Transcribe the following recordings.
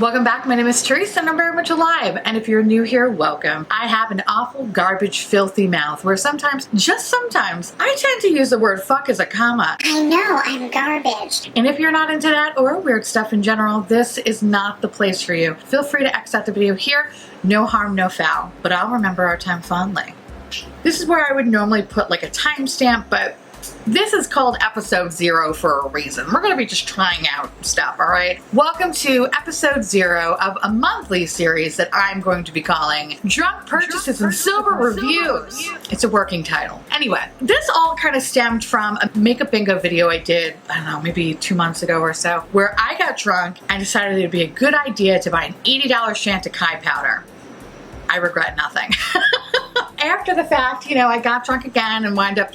Welcome back. My name is Teresa and I'm very much alive. And if you're new here, welcome. I have an awful, garbage, filthy mouth where sometimes, just sometimes, I tend to use the word fuck as a comma. I know, I'm garbage. And if you're not into that or weird stuff in general, this is not the place for you. Feel free to exit the video here. No harm, no foul. But I'll remember our time fondly. This is where I would normally put like a timestamp, but this is called episode 0 for a reason. We're gonna be just trying out stuff, all right? Welcome to episode 0 of a monthly series that I'm going to be calling Drunk Purchases and Silver Reviews. It's a working title. Anyway, this all kind of stemmed from a makeup bingo video I did, I don't know, maybe 2 months ago or so, where I got drunk and decided it'd be a good idea to buy an $80 Chanticleer powder. I regret nothing. After the fact, I got drunk again and wound up,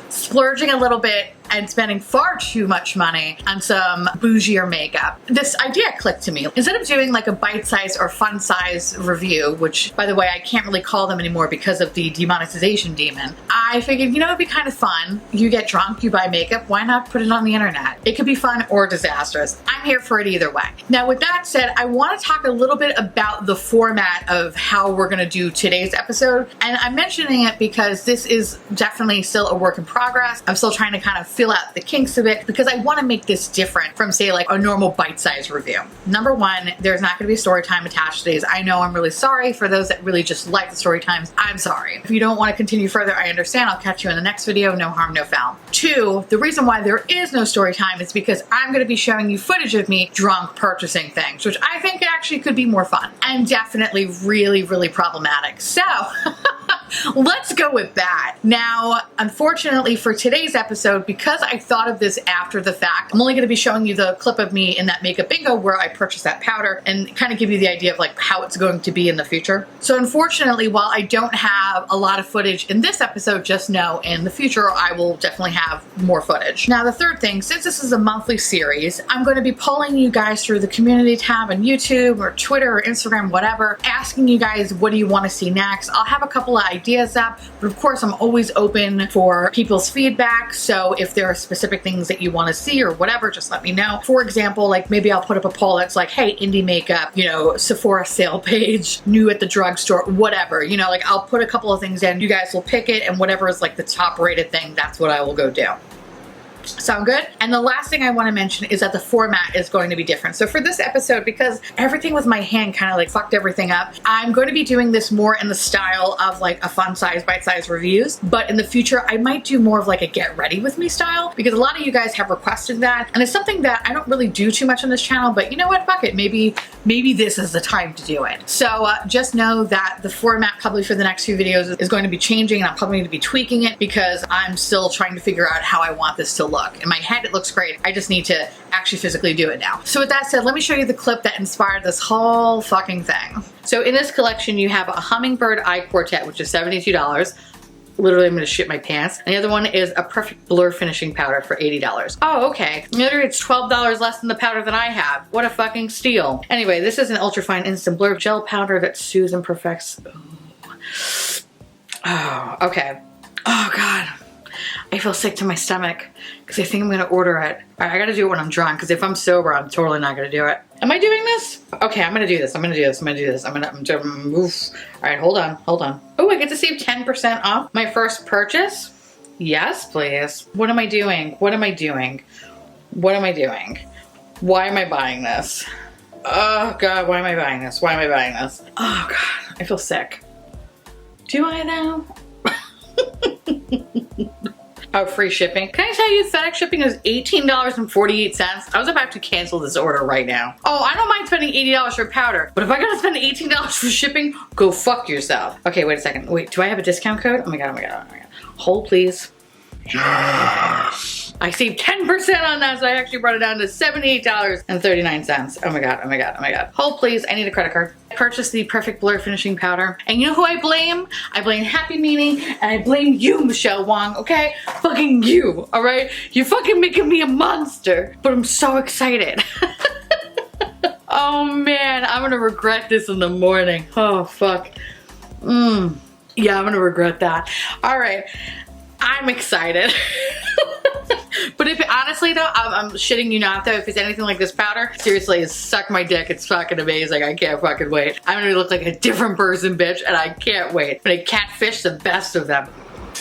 splurging a little bit and spending far too much money on some bougier makeup. This idea clicked to me. Instead of doing like a bite-size or fun-size review, which by the way, I can't really call them anymore because of the demonetization demon, I figured, it'd be kind of fun. You get drunk, you buy makeup, why not put it on the internet? It could be fun or disastrous. I'm here for it either way. Now with that said, I want to talk a little bit about the format of how we're going to do today's episode. And I'm mentioning it because this is definitely still a work in progress. I'm still trying to kind of fill out the kinks of it because I want to make this different from say like a normal bite-sized review. Number one, there's not going to be story time attached to these. I know, I'm really sorry for those that really just like the story times. I'm sorry. If you don't want to continue further, I understand. I'll catch you in the next video. No harm, no foul. 2, the reason why there is no story time is because I'm going to be showing you footage of me drunk purchasing things, which I think actually could be more fun and definitely really, really problematic. So let's go with that. Now, unfortunately for today's episode, because I thought of this after the fact, I'm only going to be showing you the clip of me in that makeup bingo where I purchased that powder and kind of give you the idea of like how it's going to be in the future. So unfortunately, while I don't have a lot of footage in this episode, just know in the future I will definitely have more footage. Now, the third thing, since this is a monthly series, I'm going to be polling you guys through the community tab on YouTube or Twitter or Instagram, whatever, asking you guys what do you want to see next. I'll have a couple of ideas up, but of course I'm always open for people's feedback. So if there are specific things that you want to see or whatever, just let me know. For example, like maybe I'll put up a poll that's like, hey, indie makeup, Sephora sale page, new at the drugstore, whatever, like I'll put a couple of things in, you guys will pick it, and whatever is like the top rated thing, that's what I will go do. Sound good? And the last thing I want to mention is that the format is going to be different. So for this episode, because everything with my hand kind of like fucked everything up, I'm going to be doing this more in the style of like a fun size, bite-sized reviews. But in the future, I might do more of like a get ready with me style because a lot of you guys have requested that. And it's something that I don't really do too much on this channel, but you know what? Fuck it. Maybe this is the time to do it. So just know that the format probably for the next few videos is going to be changing and I'm probably going to be tweaking it because I'm still trying to figure out how I want this to look. In my head, it looks great. I just need to actually physically do it now. So with that said, let me show you the clip that inspired this whole fucking thing. So in this collection, you have a Hummingbird Eye Quartet, which is $72. Literally, I'm gonna shit my pants. And the other one is a Perfect Blur Finishing Powder for $80. Oh, okay. Literally, it's $12 less than the powder that I have. What a fucking steal. Anyway, this is an Ultrafine Instant Blur Gel Powder that soothes and perfects. Oh, okay. Oh, God. I feel sick to my stomach because I think I'm gonna order it. All right, I gotta do it when I'm drunk because if I'm sober, I'm totally not gonna do it. Am I doing this? Okay, I'm gonna do this. I'm gonna move. All right, hold on. Oh, I get to save 10% off my first purchase? Yes, please. What am I doing? Why am I buying this? Oh God, why am I buying this? Oh God, I feel sick. Do I though? Oh, free shipping. Can I tell you FedEx shipping is $18.48? I was about to cancel this order right now. Oh, I don't mind spending $80 for powder, but if I gotta spend $18 for shipping, go fuck yourself. Okay, wait a second. Wait, do I have a discount code? Oh my God. Hold, please. Yes. I saved 10% on that, so I actually brought it down to $78.39. Oh my God. Hold, please. I need a credit card. I purchased the Perfect Blur Finishing Powder. And you know who I blame? I blame Happy Meaning, and I blame you, Michelle Wong, okay? Fucking you, all right? You're fucking making me a monster. But I'm so excited. Oh man, I'm gonna regret this in the morning. Oh, fuck. Yeah, I'm gonna regret that. All right. I'm excited. But if honestly though, I'm shitting you not though, if it's anything like this powder, seriously, suck my dick. It's fucking amazing. I can't fucking wait. I'm gonna look like a different person, bitch, and I can't wait. But I catfish the best of them.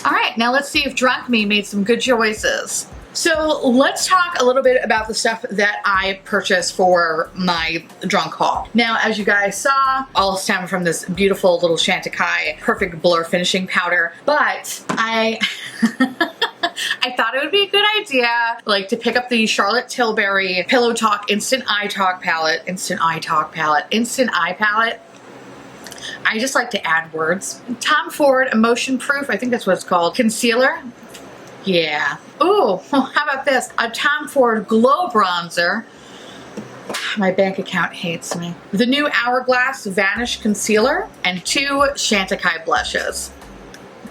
All right, now let's see if Drunk Me made some good choices. So let's talk a little bit about the stuff that I purchased for my drunk haul. Now, as you guys saw, all stem from this beautiful little Chanticleer Perfect Blur Finishing Powder, but I thought it would be a good idea, like, to pick up the Charlotte Tilbury Pillow Talk Instant Eye Palette. I just like to add words. Tom Ford Emotion Proof, I think that's what it's called, concealer. Yeah. Ooh, how about this? A Tom Ford Glow Bronzer. My bank account hates me. The new Hourglass Vanish Concealer and 2 Chanticleer blushes.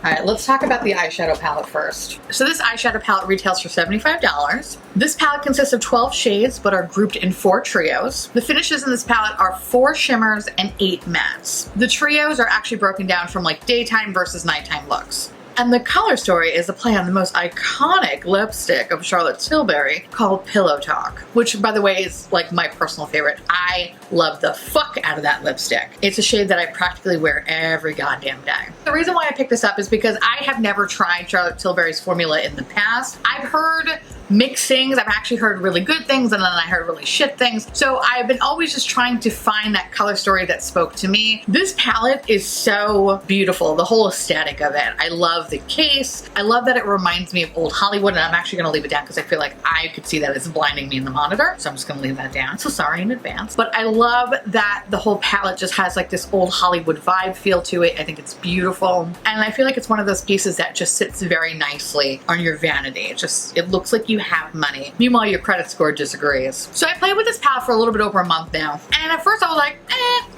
All right, let's talk about the eyeshadow palette first. So this eyeshadow palette retails for $75. This palette consists of 12 shades, but are grouped in 4 trios. The finishes in this palette are 4 shimmers and 8 mattes. The trios are actually broken down from like daytime versus nighttime looks. And the color story is a play on the most iconic lipstick of Charlotte Tilbury called Pillow Talk, which, by the way, is like my personal favorite. I love the fuck out of that lipstick. It's a shade that I practically wear every goddamn day. The reason why I picked this up is because I have never tried Charlotte Tilbury's formula in the past. I've heard mixed things. I've actually heard really good things, and then I heard really shit things. So I've been always just trying to find that color story that spoke to me. This palette is so beautiful, the whole aesthetic of it. I love the case. I love that it reminds me of old Hollywood, and I'm actually gonna leave it down because I feel like I could see that it's blinding me in the monitor. So I'm just gonna leave that down. So sorry in advance. But I love that the whole palette just has like this old Hollywood vibe feel to it. I think it's beautiful. And I feel like it's one of those pieces that just sits very nicely on your vanity. It looks like you have money. Meanwhile, your credit score disagrees. So I played with this palette for a little bit over a month now. And at first I was like,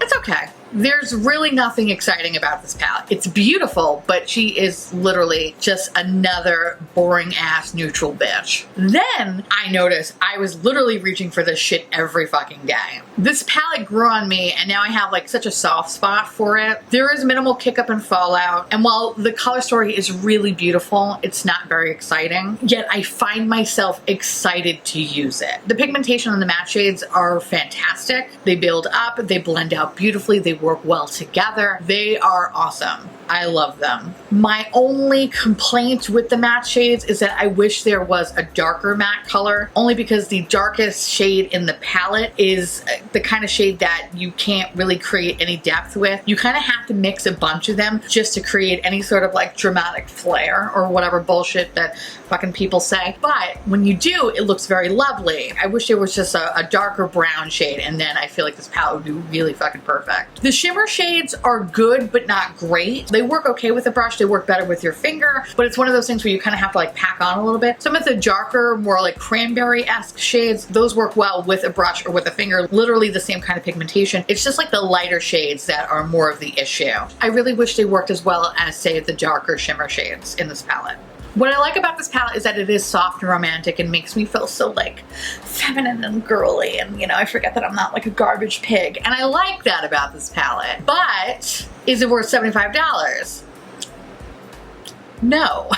it's okay. There's really nothing exciting about this palette. It's beautiful, but she is literally just another boring ass neutral bitch. Then I noticed I was literally reaching for this shit every fucking day. This palette grew on me, and now I have like such a soft spot for it. There is minimal kick up and fallout, and while the color story is really beautiful, it's not very exciting, yet I find myself excited to use it. The pigmentation on the matte shades are fantastic. They build up, they blend out beautifully, they work well together. They are awesome. I love them. My only complaint with the matte shades is that I wish there was a darker matte color, only because the darkest shade in the palette is the kind of shade that you can't really create any depth with. You kind of have to mix a bunch of them just to create any sort of like dramatic flair or whatever bullshit that fucking people say. But when you do, it looks very lovely. I wish there was just a darker brown shade, and then I feel like this palette would be really fucking perfect. The shimmer shades are good, but not great. They work okay with a brush. They work better with your finger, but it's one of those things where you kind of have to like pack on a little bit. Some of the darker, more like cranberry-esque shades, those work well with a brush or with a finger. Literally the same kind of pigmentation. It's just like the lighter shades that are more of the issue. I really wish they worked as well as, say, the darker shimmer shades in this palette. What I like about this palette is that it is soft and romantic and makes me feel so like feminine and girly, and you know, I forget that I'm not like a garbage pig, and I like that about this palette. But is it worth $75? No.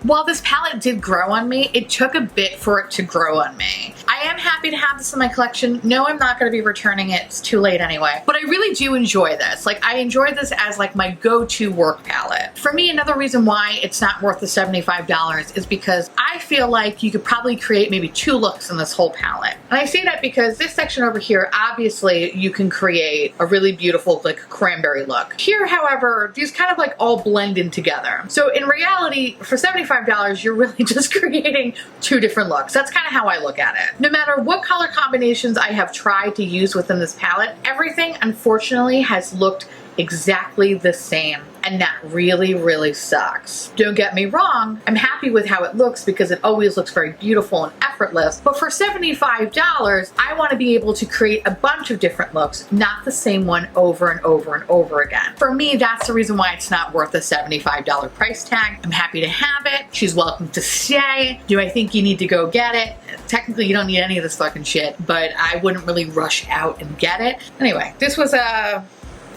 While this palette did grow on me, it took a bit for it to grow on me. I am happy to have this in my collection. No, I'm not going to be returning it. It's too late anyway. But I really do enjoy this. Like, I enjoy this as like my go-to work palette. For me, another reason why it's not worth the $75 is because I feel like you could probably create maybe 2 looks in this whole palette. And I say that because this section over here, obviously you can create a really beautiful like cranberry look. Here, however, these kind of like all blend in together. So in reality, for $75, you're really just creating 2 different looks. That's kind of how I look at it. No matter what color combinations I have tried to use within this palette, everything unfortunately has looked exactly the same, and that really, really sucks. Don't get me wrong, I'm happy with how it looks because it always looks very beautiful and effortless, but for $75, I want to be able to create a bunch of different looks, not the same one over and over and over again. For me, that's the reason why it's not worth the $75 price tag. I'm happy to have it. She's welcome to stay. Do I think you need to go get it? Technically, you don't need any of this fucking shit, but I wouldn't really rush out and get it. Anyway, this was a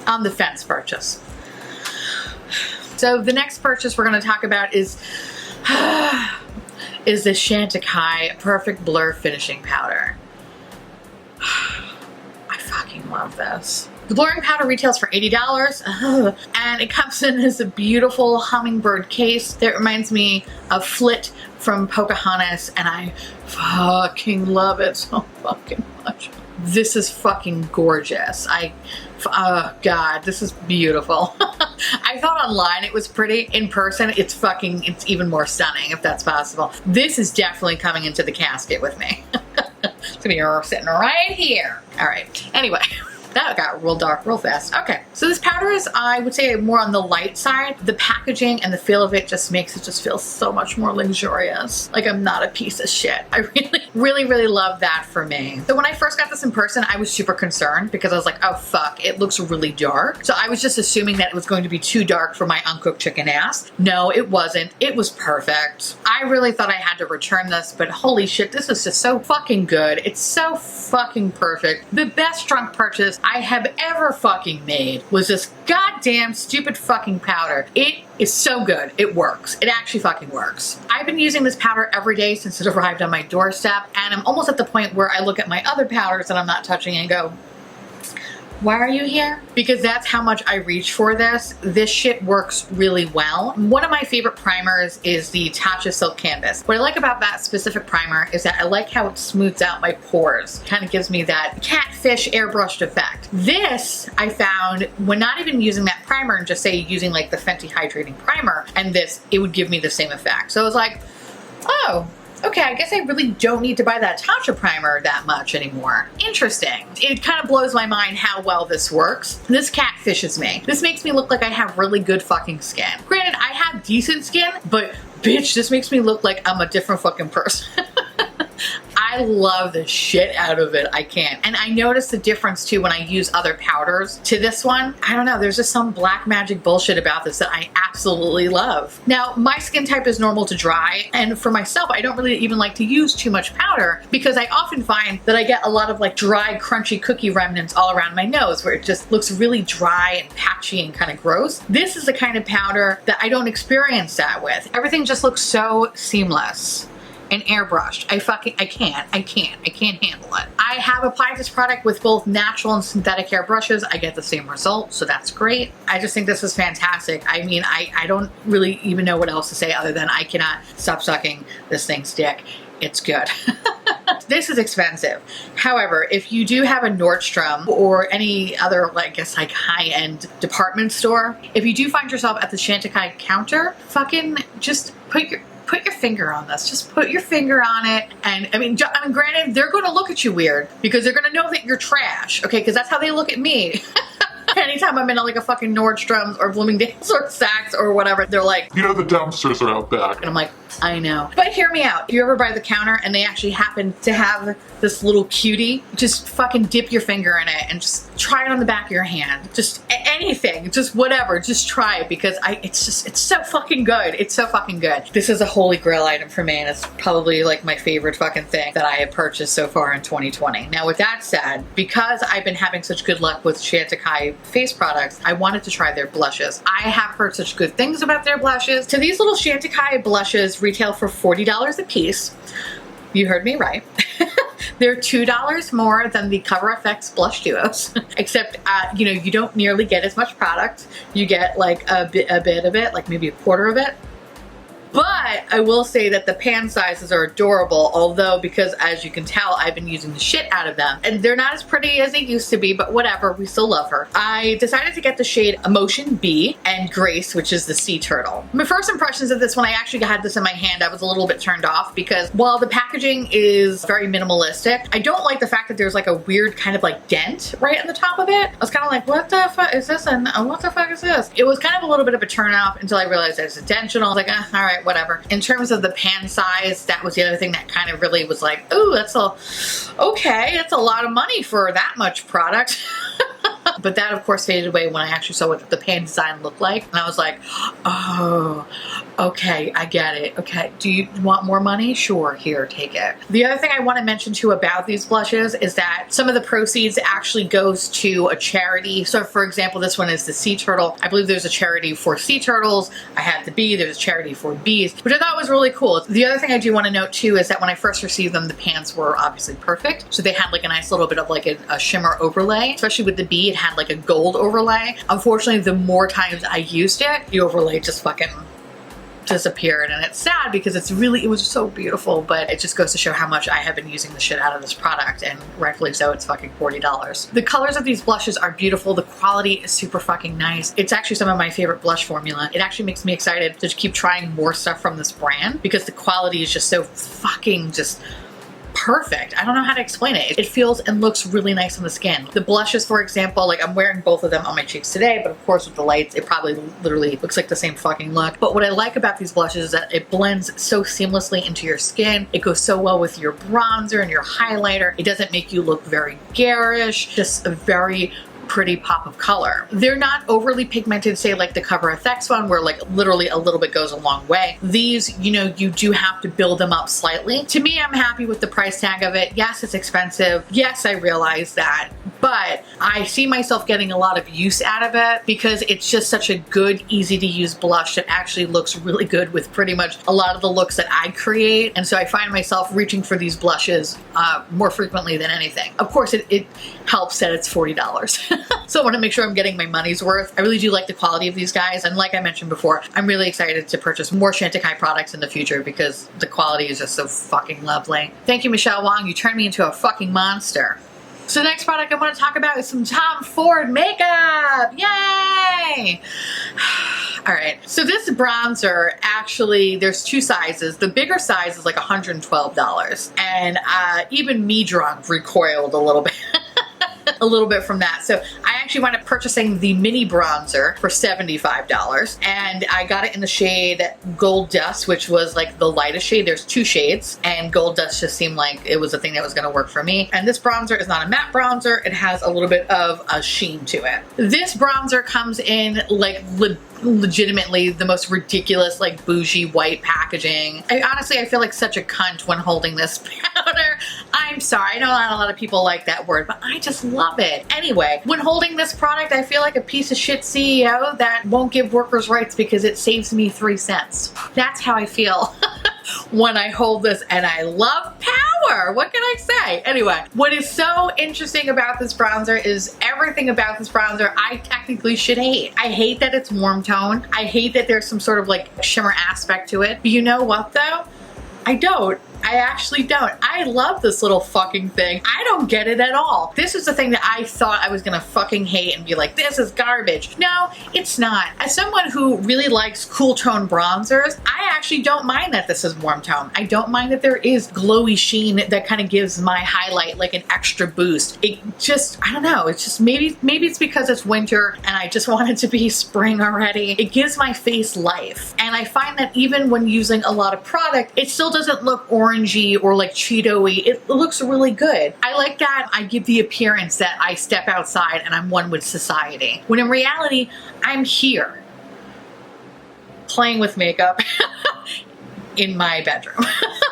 on the fence purchase. So the next purchase we're going to talk about is is the Antic Perfect Blur Finishing Powder. I fucking love this. The blurring powder retails for $80, and it comes in as a beautiful hummingbird case that reminds me of Flit from Pocahontas, and I fucking love it so fucking much. This is fucking gorgeous. Oh God, this is beautiful. I thought online it was pretty. In person, it's even more stunning, if that's possible. This is definitely coming into the casket with me. It's gonna be sitting right here. All right, anyway. That got real dark real fast. Okay, so this powder is, I would say, more on the light side. The packaging and the feel of it just makes it just feel so much more luxurious. Like I'm not a piece of shit. I really love that for me. So when I first got this in person, I was super concerned because I was like, oh fuck, it looks really dark. So I was just assuming that it was going to be too dark for my uncooked chicken ass. No, it wasn't. It was perfect. I really thought I had to return this, but holy shit, this is just so fucking good. It's so fucking perfect. The best drunk purchase I have ever fucking made was this goddamn stupid fucking powder. It is so good. It works. It actually fucking works. I've been using this powder every day since it arrived on my doorstep, and I'm almost at the point where I look at my other powders that I'm not touching and go, why are you here? Because that's how much I reach for this. This shit works really well. One of my favorite primers is the Tatcha Silk Canvas. What I like about that specific primer is that I like how it smooths out my pores. Kind of gives me that catfish airbrushed effect. This, I found, when not even using that primer and just say using like the Fenty Hydrating Primer and this, it would give me the same effect. So I was like, oh, okay, I guess I really don't need to buy that Tatcha primer that much anymore. Interesting. It kind of blows my mind how well this works. This catfishes me. This makes me look like I have really good fucking skin. Granted, I have decent skin, but bitch, this makes me look like I'm a different fucking person. I love the shit out of it. I can't. And I noticed the difference too when I use other powders to this one. I don't know, there's just some black magic bullshit about this that I absolutely love. Now, my skin type is normal to dry, and for myself, I don't really even like to use too much powder because I often find that I get a lot of like dry, crunchy cookie remnants all around my nose where it just looks really dry and patchy and kind of gross. This is the kind of powder that I don't experience that with. Everything just looks so seamless and airbrushed. I can't handle it. I have applied this product with both natural and synthetic hairbrushes. I get the same result, so that's great. I just think this is fantastic. I mean, I don't really even know what else to say other than I cannot stop sucking this thing's dick. It's good. This is expensive. However, if you do have a Nordstrom or any other, I guess, like high-end department store, if you do find yourself at the Antic counter, fucking just put your finger on this. Just put your finger on it. And I mean, granted, they're going to look at you weird because they're going to know that you're trash. Okay, because that's how they look at me. Anytime I'm in like a fucking Nordstrom's or Bloomingdale's or Saks or whatever, they're like, you know, the dumpsters are out back. And I'm like, I know. But hear me out. If you're ever by the counter and they actually happen to have this little cutie, just fucking dip your finger in it and just try it on the back of your hand. Just anything, just whatever, just try it because it's so fucking good. It's so fucking good. This is a holy grail item for me, and it's probably like my favorite fucking thing that I have purchased so far in 2020. Now with that said, because I've been having such good luck with Antic face products, I wanted to try their blushes. I have heard such good things about their blushes. So these little Antic blushes retail for $40 a piece. You heard me right. They're $2 more than the Cover FX blush duos, except you know, you don't nearly get as much product. You get like a bit of it, like maybe a quarter of it. But I will say that the pan sizes are adorable, although because as you can tell, I've been using the shit out of them. And they're not as pretty as they used to be, but whatever, we still love her. I decided to get the shade Emotion B and Grace, which is the sea turtle. My first impressions of this, when I actually had this in my hand, I was a little bit turned off because while the packaging is very minimalistic, I don't like the fact that there's like a weird kind of like dent right on the top of it. I was kind of like, what the fuck is this? And what the fuck is this? It was kind of a little bit of a turn off until I realized it's intentional. I was like, all right, whatever. In terms of the pan size, that was the other thing that kind of really was like, oh, that's a lot of money for that much product. But that of course faded away when I actually saw what the pan design looked like. And I was like, oh, Okay, I get it. Okay, do you want more money? Sure, here, take it. The other thing I want to mention too about these blushes is that some of the proceeds actually goes to a charity. So for example, this one is the sea turtle. I believe there's a charity for sea turtles. I had the bee, there's a charity for bees, which I thought was really cool. The other thing I do want to note too is that when I first received them, the pans were obviously perfect. So they had like a nice little bit of like a shimmer overlay, especially with the bee, it had like a gold overlay. Unfortunately, the more times I used it, the overlay just fucking disappeared, and it's sad because it was so beautiful, but it just goes to show how much I have been using the shit out of this product, and rightfully so. It's fucking $40. The colors of these blushes are beautiful. The quality is super fucking nice. It's actually some of my favorite blush formula. It actually makes me excited to keep trying more stuff from this brand because the quality is just so fucking just perfect. I don't know how to explain it. It feels and looks really nice on the skin. The blushes, for example, like I'm wearing both of them on my cheeks today, but of course with the lights, it probably literally looks like the same fucking look. But what I like about these blushes is that it blends so seamlessly into your skin. It goes so well with your bronzer and your highlighter. It doesn't make you look very garish, just a very pretty pop of color. They're not overly pigmented, say like the Cover FX one, where like literally a little bit goes a long way. These, you know, you do have to build them up slightly. To me, I'm happy with the price tag of it. Yes, it's expensive. Yes, I realize that, but I see myself getting a lot of use out of it because it's just such a good, easy to use blush that actually looks really good with pretty much a lot of the looks that I create. And so I find myself reaching for these blushes more frequently than anything. Of course, it helps that it's $40. So I want to make sure I'm getting my money's worth. I really do like the quality of these guys. And like I mentioned before, I'm really excited to purchase more Chantecaille products in the future because the quality is just so fucking lovely. Thank you, Michelle Wong. You turned me into a fucking monster. So the next product I want to talk about is some Tom Ford makeup. Yay! All right, so this bronzer, actually, there's two sizes. The bigger size is like $112. And even me drunk recoiled a little bit. A little bit from that. So I actually wound up purchasing the mini bronzer for $75, and I got it in the shade Gold Dust, which was like the lightest shade. There's two shades, and Gold Dust just seemed like it was a thing that was going to work for me. And this bronzer is not a matte bronzer. It has a little bit of a sheen to it. This bronzer comes in like legitimately the most ridiculous, like bougie white packaging. I feel like such a cunt when holding this powder. I'm sorry, I know not a lot of people like that word, but I just love it. Anyway, when holding this product, I feel like a piece of shit CEO that won't give workers' rights because it saves me 3 cents. That's how I feel when I hold this, and I love power. What can I say? Anyway, what is so interesting about this bronzer is everything about this bronzer I technically should hate. I hate that it's warm tone. I hate that there's some sort of like shimmer aspect to it. But you know what though? I don't. I actually don't. I love this little fucking thing. I don't get it at all. This is the thing that I thought I was gonna fucking hate and be like, this is garbage. No, it's not. As someone who really likes cool tone bronzers, I actually don't mind that this is warm tone. I don't mind that there is glowy sheen that kind of gives my highlight like an extra boost. It just, I don't know, it's just maybe it's because it's winter and I just want it to be spring already. It gives my face life. And I find that even when using a lot of product, it still doesn't look orangey or like Cheeto-y. It looks really good. I like that I give the appearance that I step outside and I'm one with society. When in reality, I'm here playing with makeup in my bedroom.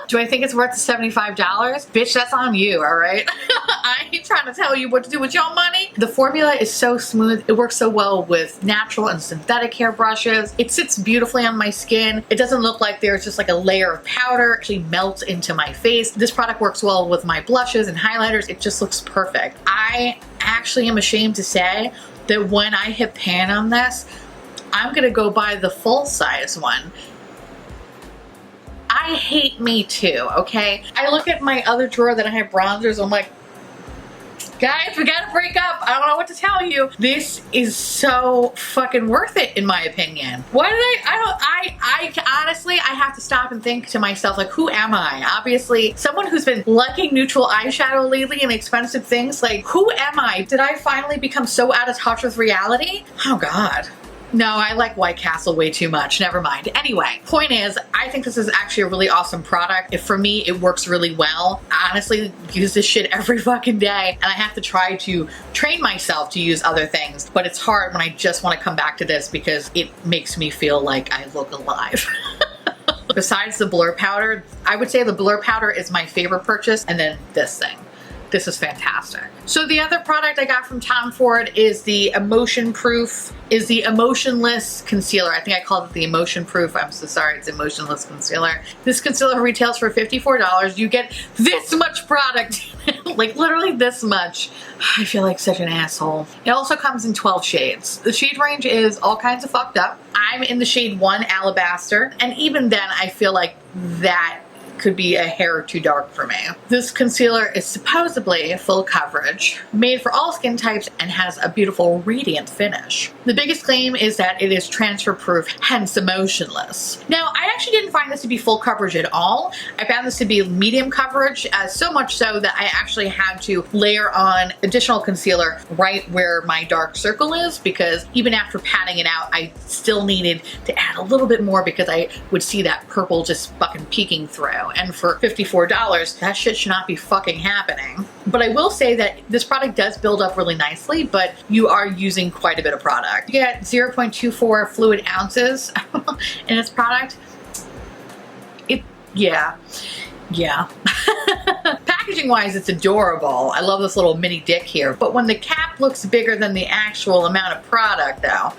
Do I think it's worth the $75? Bitch, that's on you, all right? I ain't trying to tell you what to do with your money. The formula is so smooth. It works so well with natural and synthetic hair brushes. It sits beautifully on my skin. It doesn't look like there's just like a layer of powder. It actually melts into my face. This product works well with my blushes and highlighters. It just looks perfect. I actually am ashamed to say that when I hit pan on this, I'm gonna go buy the full size one. I hate me too, okay? I look at my other drawer that I have bronzers, I'm like, guys, we gotta break up. I don't know what to tell you. This is so fucking worth it, in my opinion. Why did I honestly, I have to stop and think to myself, like, who am I? Obviously, someone who's been liking neutral eyeshadow lately and expensive things, like, who am I? Did I finally become so out of touch with reality? Oh God. No, I like White Castle way too much. Never mind. Anyway, point is, I think this is actually a really awesome product. For me, it works really well. I honestly use this shit every fucking day, and I have to try to train myself to use other things, but it's hard when I just want to come back to this because it makes me feel like I look alive. Besides the blur powder, I would say the blur powder is my favorite purchase, and then this thing. This is fantastic. So the other product I got from Tom Ford is the Emotionless Concealer. I think I called it the Emotion Proof. I'm so sorry, it's Emotionless Concealer. This concealer retails for $54. You get this much product, like literally this much. I feel like such an asshole. It also comes in 12 shades. The shade range is all kinds of fucked up. I'm in the shade 1 Alabaster, and even then I feel like that could be a hair too dark for me. This concealer is supposedly full coverage, made for all skin types, and has a beautiful radiant finish. The biggest claim is that it is transfer proof, hence emotionless. Now, I actually didn't find this to be full coverage at all. I found this to be medium coverage, so much so that I actually had to layer on additional concealer right where my dark circle is, because even after patting it out, I still needed to add a little bit more because I would see that purple just fucking peeking through. And for $54, that shit should not be fucking happening. But I will say that this product does build up really nicely, but you are using quite a bit of product. You get 0.24 fluid ounces in this product. Yeah. Packaging wise, it's adorable. I love this little mini dick here. But when the cap looks bigger than the actual amount of product though,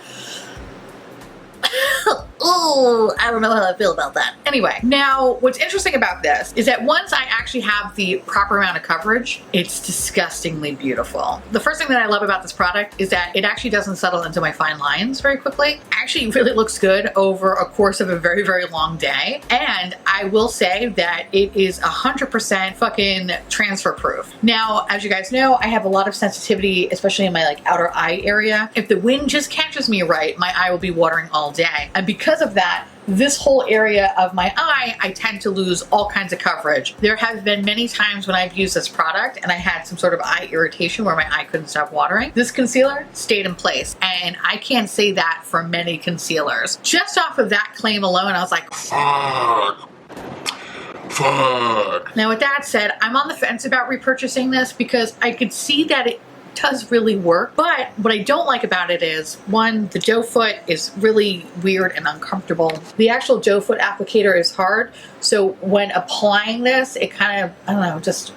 oh, I don't know how I feel about that. Anyway, now what's interesting about this is that once I actually have the proper amount of coverage, it's disgustingly beautiful. The first thing that I love about this product is that it actually doesn't settle into my fine lines very quickly. Actually, it really looks good over a course of a very, very long day. And I will say that it is 100% fucking transfer proof. Now, as you guys know, I have a lot of sensitivity, especially in my like outer eye area. If the wind just catches me right, my eye will be watering all day. And because of that, this whole area of my eye, I tend to lose all kinds of coverage. There have been many times when I've used this product and I had some sort of eye irritation where my eye couldn't stop watering. This concealer stayed in place, and I can't say that for many concealers. Just off of that claim alone, I was like, Fuck. Now with that said, I'm on the fence about repurchasing this because I could see that it does really work, but what I don't like about it is, one, the doe foot is really weird and uncomfortable. The actual doe foot applicator is hard, so when applying this, it kind of, I don't know, just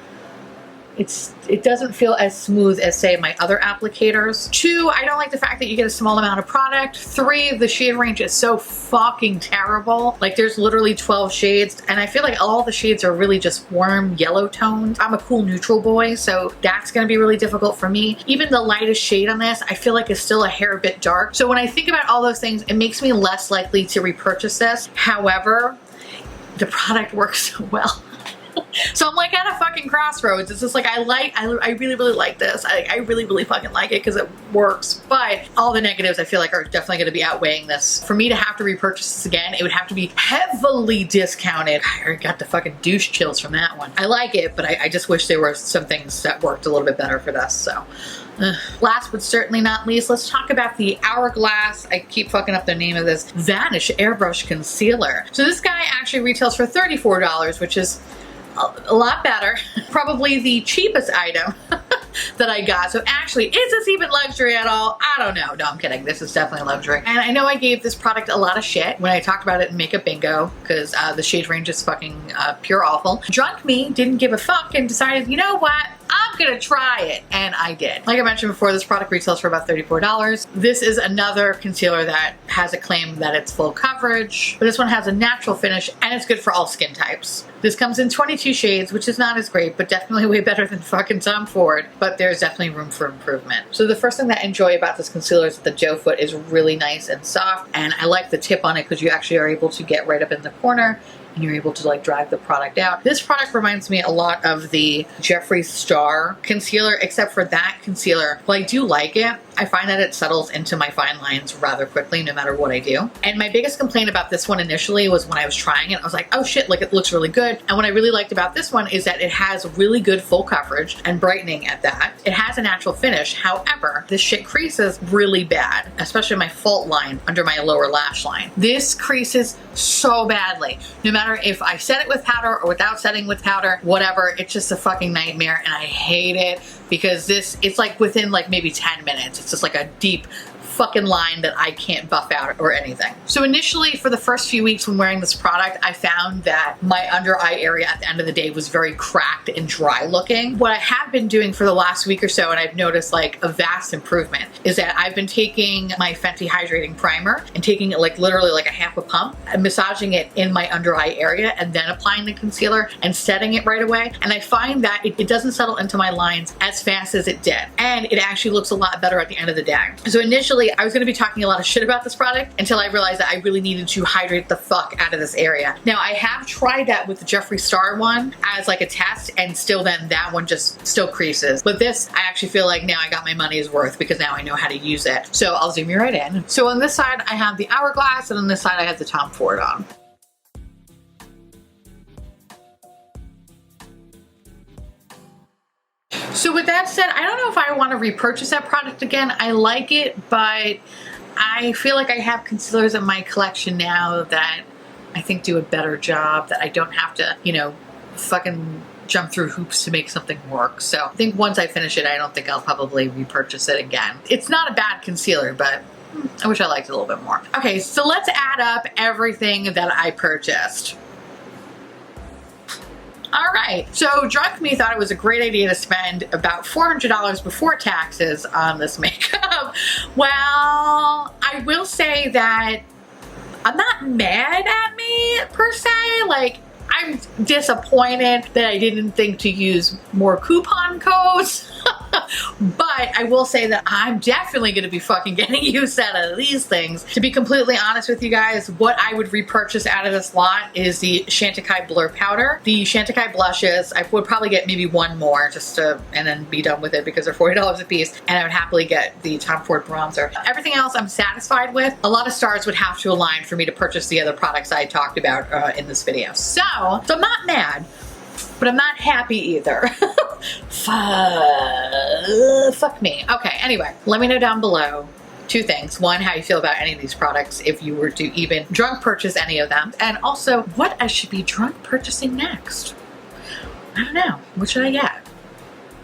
it doesn't feel as smooth as, say, my other applicators. 2, I don't like the fact that you get a small amount of product. 3, the shade range is so fucking terrible. Like, there's literally 12 shades, and I feel like all the shades are really just warm yellow toned. I'm a cool neutral boy, so that's gonna be really difficult for me. Even the lightest shade on this, I feel like is still a hair bit dark. So when I think about all those things, it makes me less likely to repurchase this. However, the product works so well. So I'm like at a fucking crossroads. It's just like, I really, really like this. I really, really fucking like it because it works. But all the negatives I feel like are definitely going to be outweighing this. For me to have to repurchase this again, it would have to be heavily discounted. I already got the fucking douche chills from that one. I like it, but I just wish there were some things that worked a little bit better for this. So. Last but certainly not least, let's talk about the Hourglass, I keep fucking up the name of this, Vanish Airbrush Concealer. So this guy actually retails for $34, which is a lot better. Probably the cheapest item that I got. So actually, is this even luxury at all? I don't know. No, I'm kidding. This is definitely luxury. And I know I gave this product a lot of shit when I talked about it in Makeup Bingo because the shade range is fucking pure awful. Drunk me didn't give a fuck and decided, you know what? I'm gonna try it, and I did. Like I mentioned before, this product retails for about $34. This is another concealer that has a claim that it's full coverage, but this one has a natural finish and it's good for all skin types. This comes in 22 shades, which is not as great, but definitely way better than fucking Tom Ford, but there's definitely room for improvement. So the first thing that I enjoy about this concealer is that the doe foot is really nice and soft, and I like the tip on it because you actually are able to get right up in the corner and you're able to like drive the product out. This product reminds me a lot of the Jeffree Star concealer, except for that concealer, while I do like it, I find that it settles into my fine lines rather quickly no matter what I do. And my biggest complaint about this one initially was when I was trying it, I was like, oh shit, like it looks really good. And what I really liked about this one is that it has really good full coverage and brightening at that. It has a natural finish. However, this shit creases really bad, especially my fault line under my lower lash line. This creases so badly. No matter if I set it with powder or without setting with powder, whatever, it's just a fucking nightmare and I hate it because it's like within like maybe 10 minutes. It's just like a deep fucking line that I can't buff out or anything. So initially, for the first few weeks when wearing this product, I found that my under eye area at the end of the day was very cracked and dry looking. What I have been doing for the last week or so, and I've noticed like a vast improvement, is that I've been taking my Fenty hydrating primer and taking it like literally like a half a pump and massaging it in my under eye area and then applying the concealer and setting it right away. And I find that it doesn't settle into my lines as fast as it did. And it actually looks a lot better at the end of the day. So initially I was going to be talking a lot of shit about this product until I realized that I really needed to hydrate the fuck out of this area. Now I have tried that with the Jeffree Star one as like a test, and still then that one just still creases. But this, I actually feel like now I got my money's worth because now I know how to use it. So I'll zoom you right in. So on this side I have the Hourglass, and on this side I have the Tom Ford on. So with that said, I don't know if I want to repurchase that product again. I like it, but I feel like I have concealers in my collection now that I think do a better job, that I don't have to, you know, fucking jump through hoops to make something work. So I think once I finish it, I don't think I'll probably repurchase it again. It's not a bad concealer, but I wish I liked it a little bit more. Okay, so let's add up everything that I purchased. All right, so Drunk Me thought it was a great idea to spend about $400 before taxes on this makeup. Well, I will say that I'm not mad at me per se. Like, I'm disappointed that I didn't think to use more coupon codes. But I will say that I'm definitely going to be fucking getting use out of these things. To be completely honest with you guys, what I would repurchase out of this lot is the Chantecaille Blur Powder, the Chantecaille blushes. I would probably get maybe one more just to, and then be done with it because they're $40 a piece. And I would happily get the Tom Ford bronzer. Everything else I'm satisfied with. A lot of stars would have to align for me to purchase the other products I talked about in this video. So I'm not mad, but I'm not happy either. Fuck me. Okay, anyway, let me know down below two things. One, how you feel about any of these products if you were to even drunk purchase any of them. And also, what I should be drunk purchasing next. I don't know. What should I get?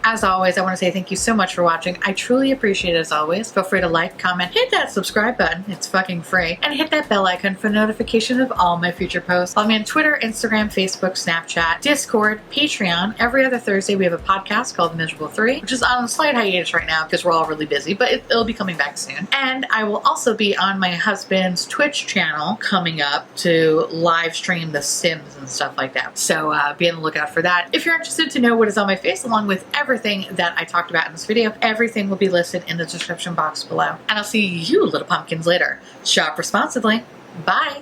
As always, I want to say thank you so much for watching. I truly appreciate it as always. Feel free to like, comment, hit that subscribe button. It's fucking free. And hit that bell icon for notification of all my future posts. Follow me on Twitter, Instagram, Facebook, Snapchat, Discord, Patreon. Every other Thursday we have a podcast called The Miserable 3, which is on a slight hiatus right now because we're all really busy, but it'll be coming back soon. And I will also be on my husband's Twitch channel coming up to live stream The Sims and stuff like that. So be on the lookout for that. If you're interested to know what is on my face along with everything that I talked about in this video, everything will be listed in the description box below. And I'll see you little pumpkins later. Shop responsibly. Bye.